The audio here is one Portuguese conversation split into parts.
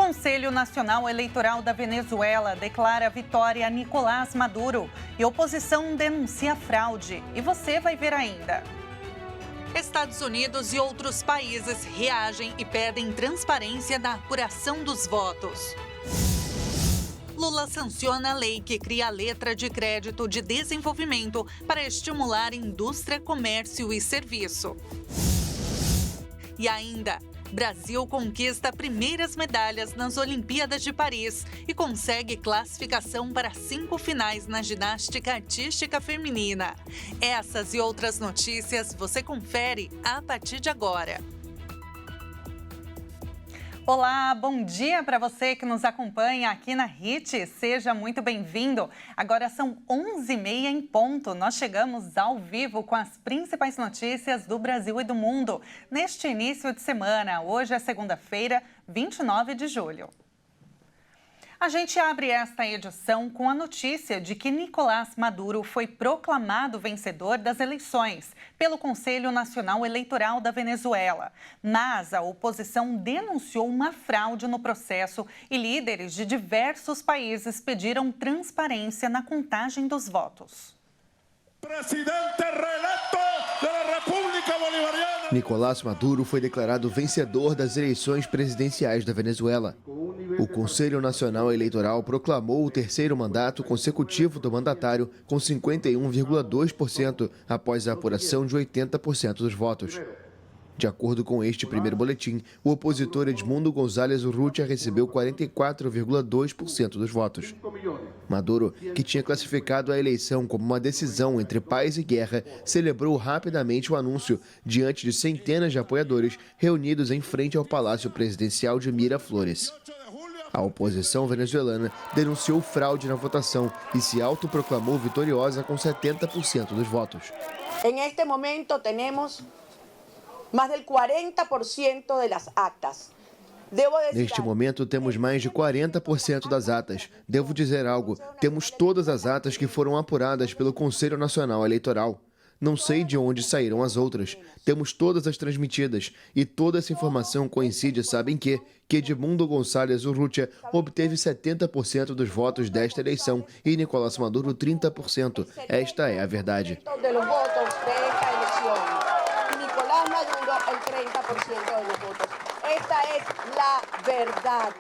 Conselho Nacional Eleitoral da Venezuela declara vitória a Nicolás Maduro e oposição denuncia fraude. E você vai ver ainda. Estados Unidos e outros países reagem e pedem transparência na apuração dos votos. Lula sanciona a lei que cria a letra de crédito de desenvolvimento para estimular indústria, comércio e serviço. E ainda, Brasil conquista primeiras medalhas nas Olimpíadas de Paris e consegue classificação para 5 finais na ginástica artística feminina. Essas e outras notícias você confere a partir de agora. Olá, bom dia para você que nos acompanha aqui na HIT. Seja muito bem-vindo. Agora são 11h30 em ponto. Nós chegamos ao vivo com as principais notícias do Brasil e do mundo neste início de semana. Hoje é segunda-feira, 29 de julho. A gente abre esta edição com a notícia de que Nicolás Maduro foi proclamado vencedor das eleições pelo Conselho Nacional Eleitoral da Venezuela. Mas a oposição denunciou uma fraude no processo e líderes de diversos países pediram transparência na contagem dos votos. Presidente reelecto da República Bolivariana. Nicolás Maduro foi declarado vencedor das eleições presidenciais da Venezuela. O Conselho Nacional Eleitoral proclamou o terceiro mandato consecutivo do mandatário com 51,2% após a apuração de 80% dos votos. De acordo com este primeiro boletim, o opositor Edmundo González Urrutia recebeu 44,2% dos votos. Maduro, que tinha classificado a eleição como uma decisão entre paz e guerra, celebrou rapidamente o anúncio diante de centenas de apoiadores reunidos em frente ao Palácio Presidencial de Miraflores. A oposição venezuelana denunciou fraude na votação e se autoproclamou vitoriosa com 70% dos votos. Em este momento temos mais del 40% das actas. Neste momento, temos mais de 40% das atas. Devo dizer algo, temos todas as atas que foram apuradas pelo Conselho Nacional Eleitoral. Não sei de onde saíram as outras. Temos todas as transmitidas. E toda essa informação coincide, sabem que Edmundo González Urrutia obteve 70% dos votos desta eleição e Nicolás Maduro 30%. Esta é a verdade. Esta é a verdade.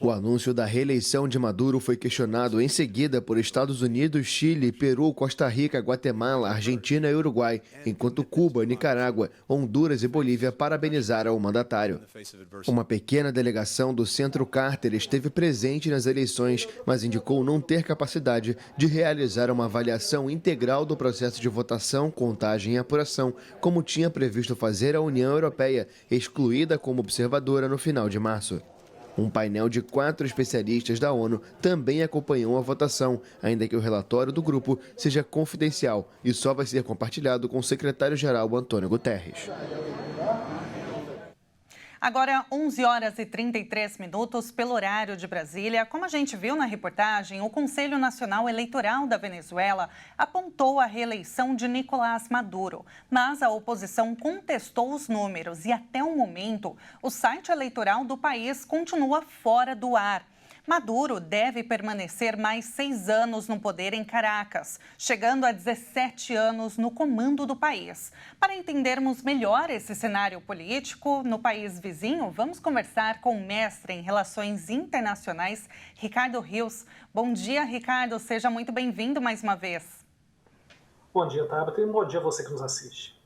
O anúncio da reeleição de Maduro foi questionado em seguida por Estados Unidos, Chile, Peru, Costa Rica, Guatemala, Argentina e Uruguai, enquanto Cuba, Nicarágua, Honduras e Bolívia parabenizaram o mandatário. Uma pequena delegação do Centro Carter esteve presente nas eleições, mas indicou não ter capacidade de realizar uma avaliação integral do processo de votação, contagem e apuração, como tinha previsto fazer a União Europeia, excluída como observadora no final de março. Um painel de 4 especialistas da ONU também acompanhou a votação, ainda que o relatório do grupo seja confidencial e só vai ser compartilhado com o secretário-geral Antônio Guterres. Agora, 11h33 pelo horário de Brasília. Como a gente viu na reportagem, o Conselho Nacional Eleitoral da Venezuela apontou a reeleição de Nicolás Maduro, mas a oposição contestou os números e, até o momento, o site eleitoral do país continua fora do ar. Maduro deve permanecer mais 6 anos no poder em Caracas, chegando a 17 anos no comando do país. Para entendermos melhor esse cenário político no país vizinho, vamos conversar com o mestre em Relações Internacionais, Ricardo Rios. Bom dia, Ricardo. Seja muito bem-vindo mais uma vez. Bom dia, Tabata, e um bom dia a você que nos assiste.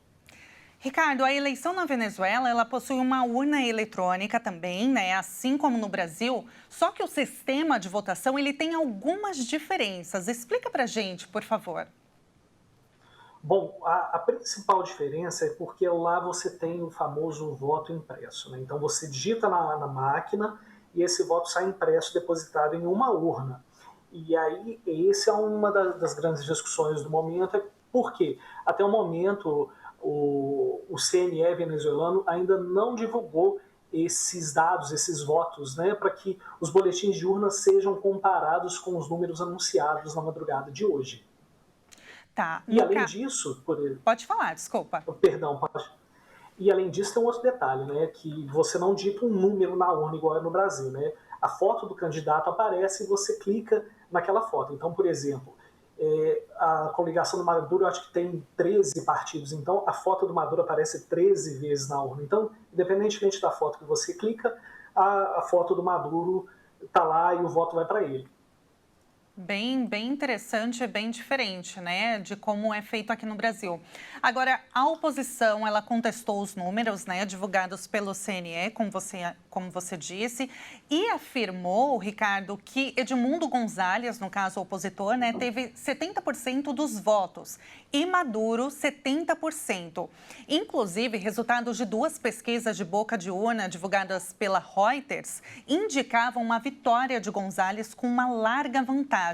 Ricardo, a eleição na Venezuela, ela possui uma urna eletrônica também, né? Assim como no Brasil, só que o sistema de votação, ele tem algumas diferenças. Explica pra gente, por favor. Bom, a principal diferença é porque lá você tem o famoso voto impresso, né? Então você digita na máquina e esse voto sai impresso, depositado em uma urna. E aí, essa é uma das grandes discussões do momento, é por quê? Até o momento, o CNE venezuelano ainda não divulgou esses dados, esses votos, né, para que os boletins de urna sejam comparados com os números anunciados na madrugada de hoje. Tá. E além disso... Pode falar, desculpa. Perdão, pode. E, além disso, tem um outro detalhe, né, que você não digita um número na urna igual é no Brasil. Né? A foto do candidato aparece e você clica naquela foto. Então, por exemplo, a coligação do Maduro, eu acho que tem 13 partidos. Então, a foto do Maduro aparece 13 vezes na urna. Então, independentemente da foto que você clica, a foto do Maduro está lá e o voto vai para ele. Bem interessante e bem diferente, né, de como é feito aqui no Brasil. Agora, a oposição, ela contestou os números, né, divulgados pelo CNE, como você disse, e afirmou, Ricardo, que Edmundo Gonzalez, no caso o opositor, né, teve 70% dos votos e Maduro 70%. Inclusive, resultados de 2 pesquisas de boca de urna divulgadas pela Reuters indicavam uma vitória de Gonzalez com uma larga vantagem.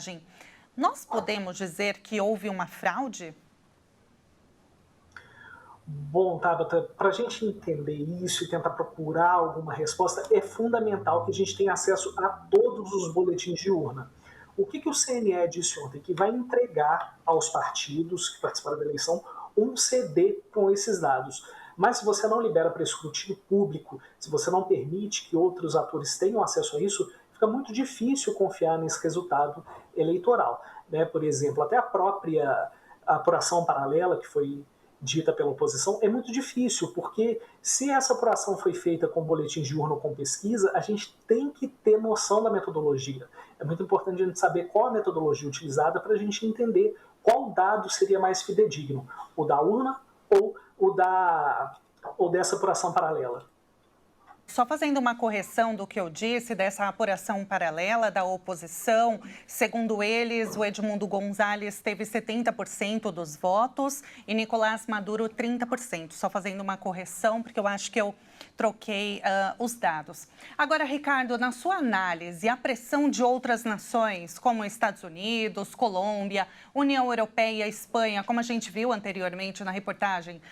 Nós podemos dizer que houve uma fraude? Bom, Tabata, para a gente entender isso e tentar procurar alguma resposta, é fundamental que a gente tenha acesso a todos os boletins de urna. O que o CNE disse ontem? Que vai entregar aos partidos que participaram da eleição um CD com esses dados. Mas se você não libera para escrutínio público, se você não permite que outros atores tenham acesso a isso, fica muito difícil confiar nesse resultado eleitoral. Né? Por exemplo, até a própria apuração paralela que foi dita pela oposição é muito difícil, porque se essa apuração foi feita com boletim de urna ou com pesquisa, a gente tem que ter noção da metodologia. É muito importante a gente saber qual a metodologia utilizada para a gente entender qual dado seria mais fidedigno, o da urna ou dessa apuração paralela. Só fazendo uma correção do que eu disse, dessa apuração paralela da oposição, segundo eles, o Edmundo Gonzalez teve 70% dos votos e Nicolás Maduro 30%. Só fazendo uma correção, porque eu acho que eu troquei os dados. Agora, Ricardo, na sua análise, a pressão de outras nações, como Estados Unidos, Colômbia, União Europeia, Espanha, como a gente viu anteriormente na reportagem,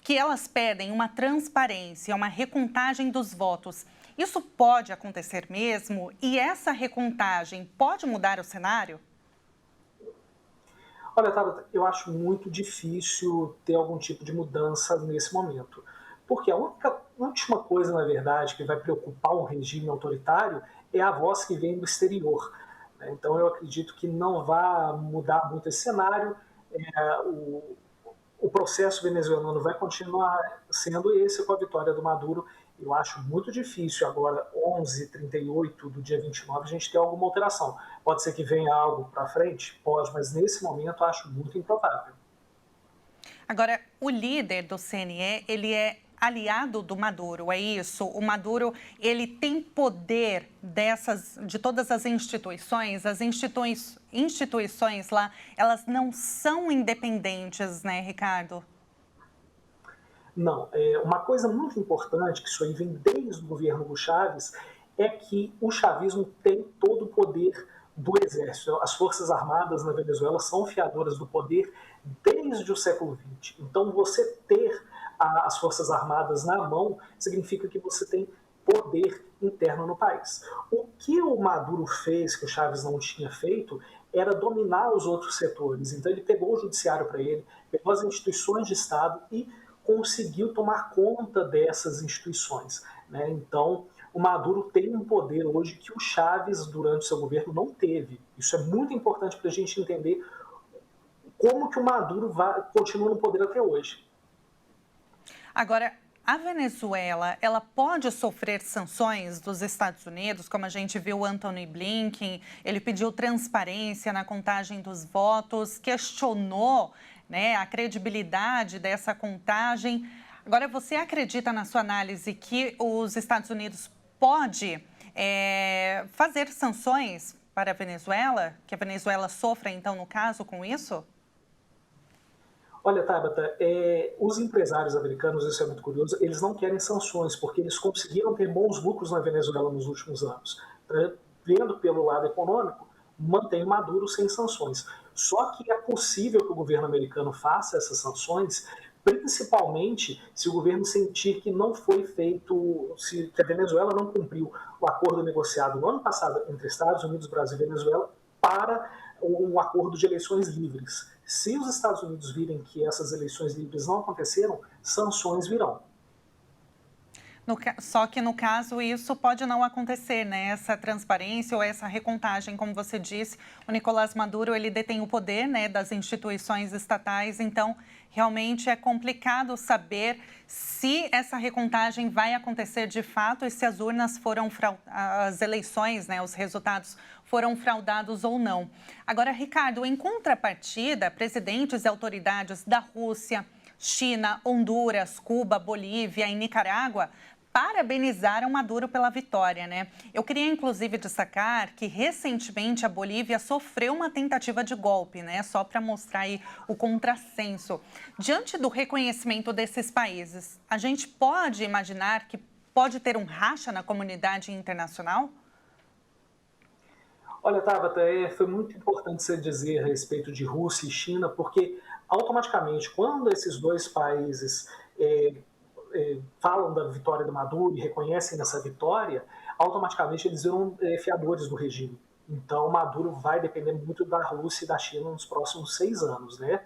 que elas pedem uma transparência, uma recontagem dos votos. Isso pode acontecer mesmo? E essa recontagem pode mudar o cenário? Olha, Tabata, eu acho muito difícil ter algum tipo de mudança nesse momento. Porque a última coisa, na verdade, que vai preocupar um regime autoritário é a voz que vem do exterior. Então, eu acredito que não vai mudar muito esse cenário. O processo venezuelano vai continuar sendo esse com a vitória do Maduro. Eu acho muito difícil agora, 11h38 do dia 29, a gente ter alguma alteração. Pode ser que venha algo para frente? Pode, mas nesse momento eu acho muito improvável. Agora, o líder do CNE, ele é aliado do Maduro, é isso? O Maduro, ele tem poder de todas as instituições lá, elas não são independentes, né, Ricardo? Não, uma coisa muito importante, que isso aí vem desde o governo do Chávez, é que o chavismo tem todo o poder do exército. As Forças Armadas na Venezuela são fiadoras do poder desde o século XX. Então, você ter as Forças Armadas na mão significa que você tem poder interno no país. O que o Maduro fez, que o Chávez não tinha feito, era dominar os outros setores. Então, ele pegou o judiciário para ele, pegou as instituições de Estado e conseguiu tomar conta dessas instituições. Né? Então, o Maduro tem um poder hoje que o Chávez, durante o seu governo, não teve. Isso é muito importante para a gente entender como que o Maduro continua no poder até hoje. Agora, a Venezuela, ela pode sofrer sanções dos Estados Unidos, como a gente viu o Antony Blinken, ele pediu transparência na contagem dos votos, questionou, né, a credibilidade dessa contagem. Agora, você acredita na sua análise que os Estados Unidos pode fazer sanções para a Venezuela? Que a Venezuela sofra, então, no caso, com isso? Olha, Tabata, os empresários americanos, isso é muito curioso, eles não querem sanções, porque eles conseguiram ter bons lucros na Venezuela nos últimos anos. Vendo pelo lado econômico, mantém o Maduro sem sanções. Só que é possível que o governo americano faça essas sanções, principalmente se o governo sentir que não foi feito, que a Venezuela não cumpriu o acordo negociado no ano passado entre Estados Unidos, Brasil e Venezuela para um acordo de eleições livres. Se os Estados Unidos virem que essas eleições livres não aconteceram, sanções virão. Só que, no caso, isso pode não acontecer, né? Essa transparência ou essa recontagem, como você disse, o Nicolás Maduro, ele detém o poder, né, das instituições estatais, então, realmente é complicado saber se essa recontagem vai acontecer de fato e se as urnas foram, as eleições, né, os resultados foram fraudados ou não. Agora, Ricardo, em contrapartida, presidentes e autoridades da Rússia, China, Honduras, Cuba, Bolívia e Nicarágua parabenizaram Maduro pela vitória, né? Eu queria, inclusive, destacar que, recentemente, a Bolívia sofreu uma tentativa de golpe, né? Só para mostrar aí o contrassenso. Diante do reconhecimento desses países, a gente pode imaginar que pode ter um racha na comunidade internacional? Olha, Tabata, foi muito importante você dizer a respeito de Rússia e China, porque automaticamente, quando esses dois países falam da vitória do Maduro e reconhecem essa vitória, automaticamente eles viram fiadores do regime. Então, Maduro vai depender muito da Rússia e da China nos próximos 6 anos, né?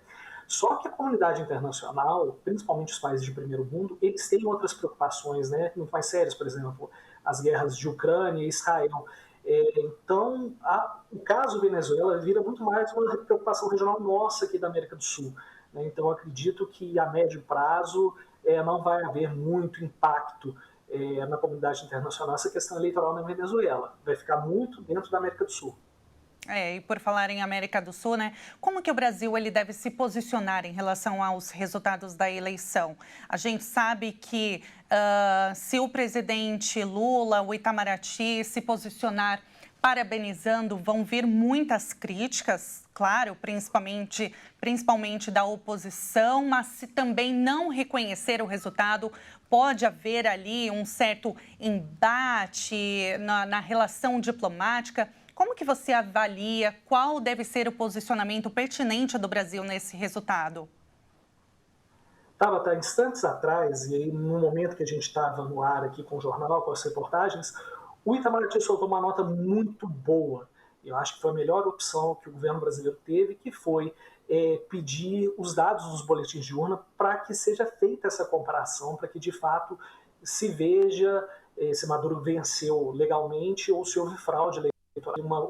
Só que a comunidade internacional, principalmente os países de primeiro mundo, eles têm outras preocupações, né, muito mais sérias, por exemplo, as guerras de Ucrânia e Israel. Então, o caso Venezuela vira muito mais uma preocupação regional nossa aqui da América do Sul, né? Então, eu acredito que a médio prazo não vai haver muito impacto na comunidade internacional essa questão eleitoral na Venezuela. Vai ficar muito dentro da América do Sul. E por falar em América do Sul, né? Como que o Brasil ele deve se posicionar em relação aos resultados da eleição? A gente sabe que se o presidente Lula, o Itamaraty, se posicionar parabenizando, vão vir muitas críticas, claro, principalmente da oposição, mas se também não reconhecer o resultado, pode haver ali um certo embate na relação diplomática. Como que você avalia qual deve ser o posicionamento pertinente do Brasil nesse resultado? Tabata, instantes atrás, e aí no momento que a gente estava no ar aqui com o jornal, com as reportagens, o Itamaraty soltou uma nota muito boa. Eu acho que foi a melhor opção que o governo brasileiro teve, que foi pedir os dados dos boletins de urna para que seja feita essa comparação, para que de fato se veja se Maduro venceu legalmente ou se houve fraude eleitoral.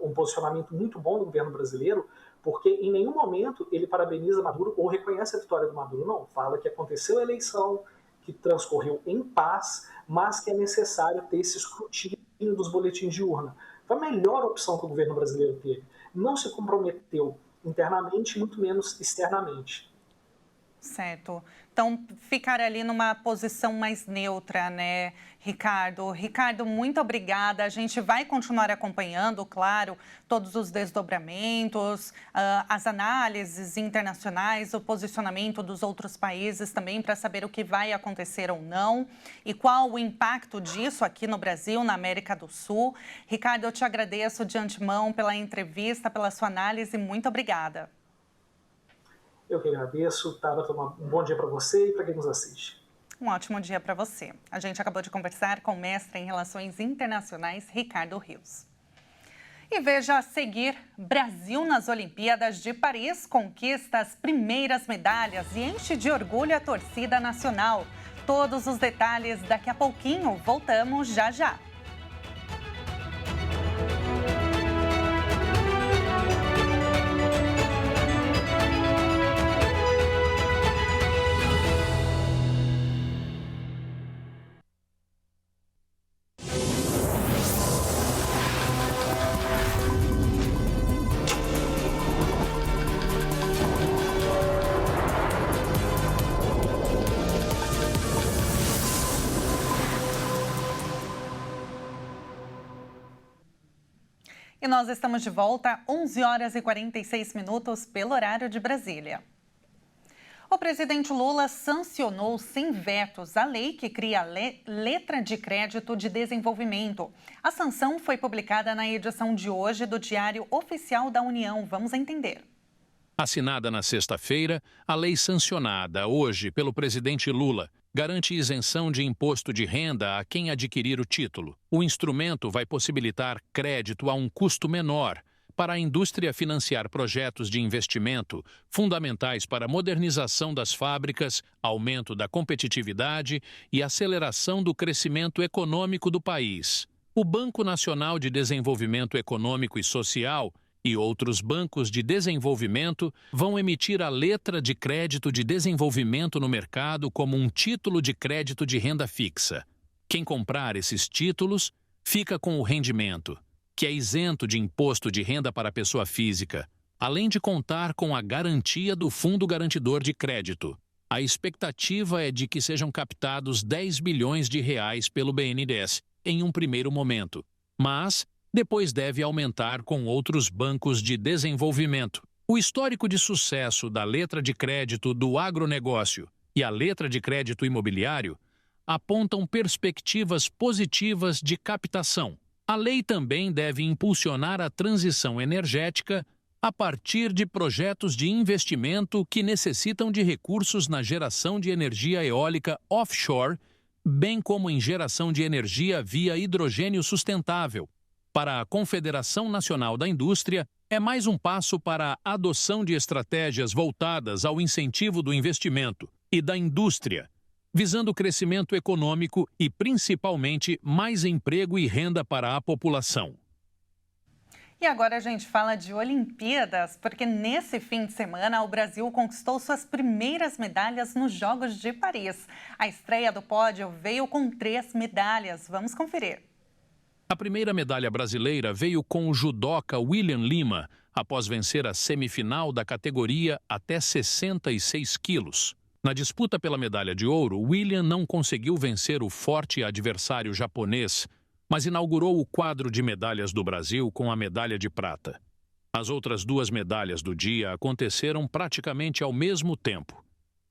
Um posicionamento muito bom do governo brasileiro, porque em nenhum momento ele parabeniza Maduro ou reconhece a vitória do Maduro, não. Fala que aconteceu a eleição, que transcorreu em paz, mas que é necessário ter esse escrutínio dos boletins de urna. Foi a melhor opção que o governo brasileiro teve. Não se comprometeu internamente, muito menos externamente. Certo. Então, ficar ali numa posição mais neutra, né, Ricardo? Ricardo, muito obrigada. A gente vai continuar acompanhando, claro, todos os desdobramentos, as análises internacionais, o posicionamento dos outros países também, para saber o que vai acontecer ou não e qual o impacto disso aqui no Brasil, na América do Sul. Ricardo, eu te agradeço de antemão pela entrevista, pela sua análise. Muito obrigada. Eu que agradeço, Tabata, um bom dia para você e para quem nos assiste. Um ótimo dia para você. A gente acabou de conversar com o mestre em Relações Internacionais, Ricardo Rios. E veja a seguir, Brasil nas Olimpíadas de Paris conquista as primeiras medalhas e enche de orgulho a torcida nacional. Todos os detalhes daqui a pouquinho, voltamos já já. E nós estamos de volta, 11 horas e 46 minutos, pelo horário de Brasília. O presidente Lula sancionou sem vetos a lei que cria a letra de crédito de desenvolvimento. A sanção foi publicada na edição de hoje do Diário Oficial da União. Vamos entender. Assinada na sexta-feira, a lei sancionada hoje pelo presidente Lula garante isenção de imposto de renda a quem adquirir o título. O instrumento vai possibilitar crédito a um custo menor para a indústria financiar projetos de investimento fundamentais para a modernização das fábricas, aumento da competitividade e aceleração do crescimento econômico do país. O Banco Nacional de Desenvolvimento Econômico e Social e outros bancos de desenvolvimento vão emitir a letra de crédito de desenvolvimento no mercado como um título de crédito de renda fixa. Quem comprar esses títulos fica com o rendimento, que é isento de imposto de renda para a pessoa física, além de contar com a garantia do Fundo Garantidor de Crédito. A expectativa é de que sejam captados 10 bilhões de reais pelo BNDES em um primeiro momento, mas depois deve aumentar com outros bancos de desenvolvimento. O histórico de sucesso da letra de crédito do agronegócio e a letra de crédito imobiliário apontam perspectivas positivas de captação. A lei também deve impulsionar a transição energética a partir de projetos de investimento que necessitam de recursos na geração de energia eólica offshore, bem como em geração de energia via hidrogênio sustentável. Para a Confederação Nacional da Indústria, é mais um passo para a adoção de estratégias voltadas ao incentivo do investimento e da indústria, visando o crescimento econômico e, principalmente, mais emprego e renda para a população. E agora a gente fala de Olimpíadas, porque nesse fim de semana o Brasil conquistou suas primeiras medalhas nos Jogos de Paris. A estreia do pódio veio com 3 medalhas. Vamos conferir. A primeira medalha brasileira veio com o judoca William Lima, após vencer a semifinal da categoria até 66 quilos. Na disputa pela medalha de ouro, William não conseguiu vencer o forte adversário japonês, mas inaugurou o quadro de medalhas do Brasil com a medalha de prata. As outras 2 medalhas do dia aconteceram praticamente ao mesmo tempo,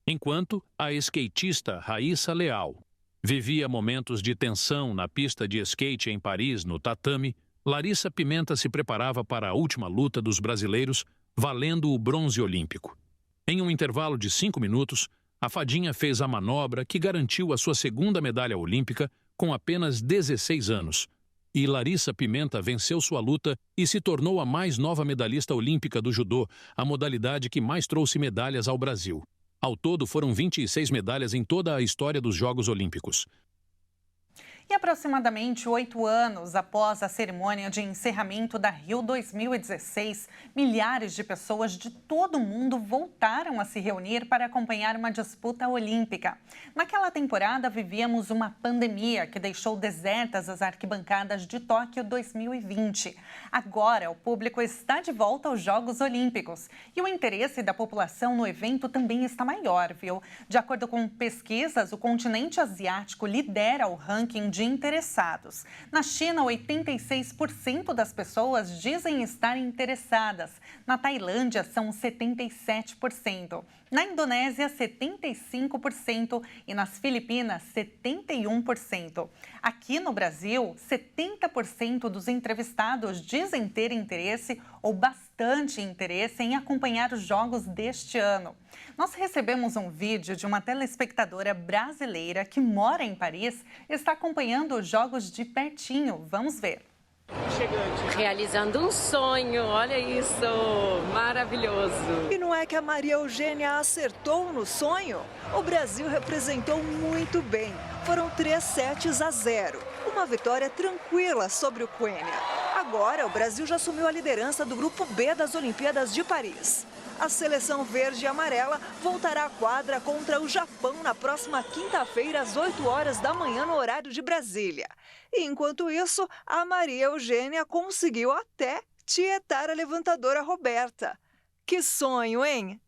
enquanto a skatista Raíssa Leal vivia momentos de tensão na pista de skate em Paris, no tatame. Larissa Pimenta se preparava para a última luta dos brasileiros, valendo o bronze olímpico. Em um intervalo de 5 minutos, a fadinha fez a manobra que garantiu a sua segunda medalha olímpica com apenas 16 anos. E Larissa Pimenta venceu sua luta e se tornou a mais nova medalhista olímpica do judô, a modalidade que mais trouxe medalhas ao Brasil. Ao todo, foram 26 medalhas em toda a história dos Jogos Olímpicos. E aproximadamente 8 anos após a cerimônia de encerramento da Rio 2016, milhares de pessoas de todo o mundo voltaram a se reunir para acompanhar uma disputa olímpica. Naquela temporada, vivíamos uma pandemia que deixou desertas as arquibancadas de Tóquio 2020. Agora, o público está de volta aos Jogos Olímpicos e o interesse da população no evento também está maior, viu? De acordo com pesquisas, o continente asiático lidera o ranking de interessados. Na China, 86% das pessoas dizem estar interessadas. Na Tailândia, são 77%. Na Indonésia, 75% e nas Filipinas, 71%. Aqui no Brasil, 70% dos entrevistados dizem ter interesse ou bastante interesse em acompanhar os jogos deste ano. Nós recebemos um vídeo de uma telespectadora brasileira que mora em Paris e está acompanhando os jogos de pertinho. Vamos ver. Realizando um sonho, olha isso, maravilhoso. E não é que a Maria Eugênia acertou no sonho? O Brasil representou muito bem. Foram 3-0, uma vitória tranquila sobre o Quênia. Agora o Brasil já assumiu a liderança do grupo B das Olimpíadas de Paris. A seleção verde e amarela voltará à quadra contra o Japão na próxima quinta-feira, às 8 horas da manhã, no horário de Brasília. E, enquanto isso, a Maria Eugênia conseguiu até tietar a levantadora Roberta. Que sonho, hein?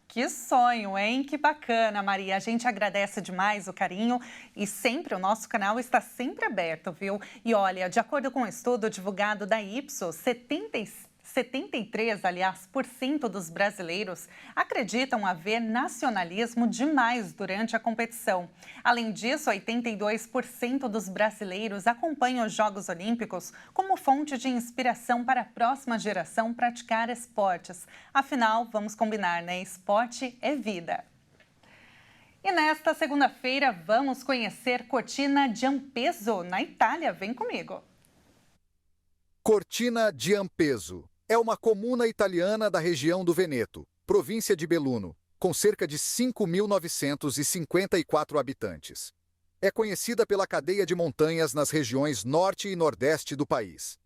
Que sonho, hein? Que bacana, Maria. A gente agradece demais o carinho e sempre o nosso canal está sempre aberto, viu? E olha, de acordo com um estudo divulgado da Ipsos, 73% dos brasileiros acreditam haver nacionalismo demais durante a competição. Além disso, 82% dos brasileiros acompanham os Jogos Olímpicos como fonte de inspiração para a próxima geração praticar esportes. Afinal, vamos combinar, né? Esporte é vida. E nesta segunda-feira, vamos conhecer Cortina d'Ampezzo, na Itália. Vem comigo. Cortina di Ampezzo é uma comuna italiana da região do Veneto, província de Belluno, com cerca de 5.954 habitantes. É conhecida pela cadeia de montanhas nas regiões norte e nordeste do país.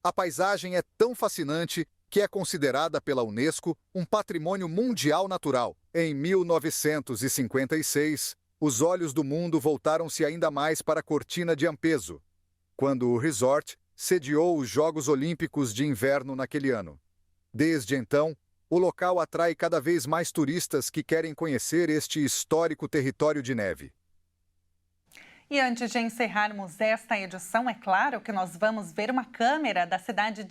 A paisagem é tão fascinante que é considerada pela Unesco um patrimônio mundial natural. Em 1956, os olhos do mundo voltaram-se ainda mais para Cortina di Ampezzo, quando o resort sediou os Jogos Olímpicos de Inverno naquele ano. Desde então, o local atrai cada vez mais turistas que querem conhecer este histórico território de neve. E antes de encerrarmos esta edição, é claro que nós vamos ver uma câmera da cidade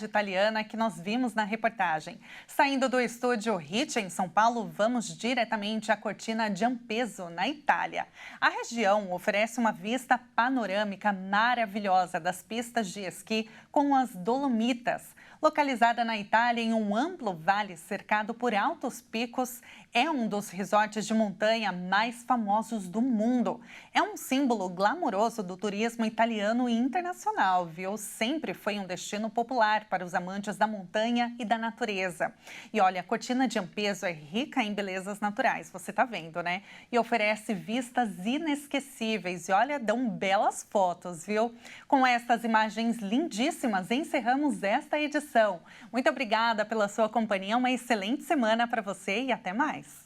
italiana que nós vimos na reportagem. Saindo do estúdio HIT em São Paulo, vamos diretamente à Cortina di Ampezzo, na Itália. A região oferece uma vista panorâmica maravilhosa das pistas de esqui com as Dolomitas. Localizada na Itália em um amplo vale cercado por altos picos, é um dos resorts de montanha mais famosos do mundo. É um símbolo glamouroso do turismo italiano e internacional, viu? Sempre foi um destino popular para os amantes da montanha e da natureza. E olha, a Cortina di Ampezzo é rica em belezas naturais, você tá vendo, né? E oferece vistas inesquecíveis e olha, dão belas fotos, viu? Com estas imagens lindíssimas, encerramos esta edição. Muito obrigada pela sua companhia, uma excelente semana para você e até mais.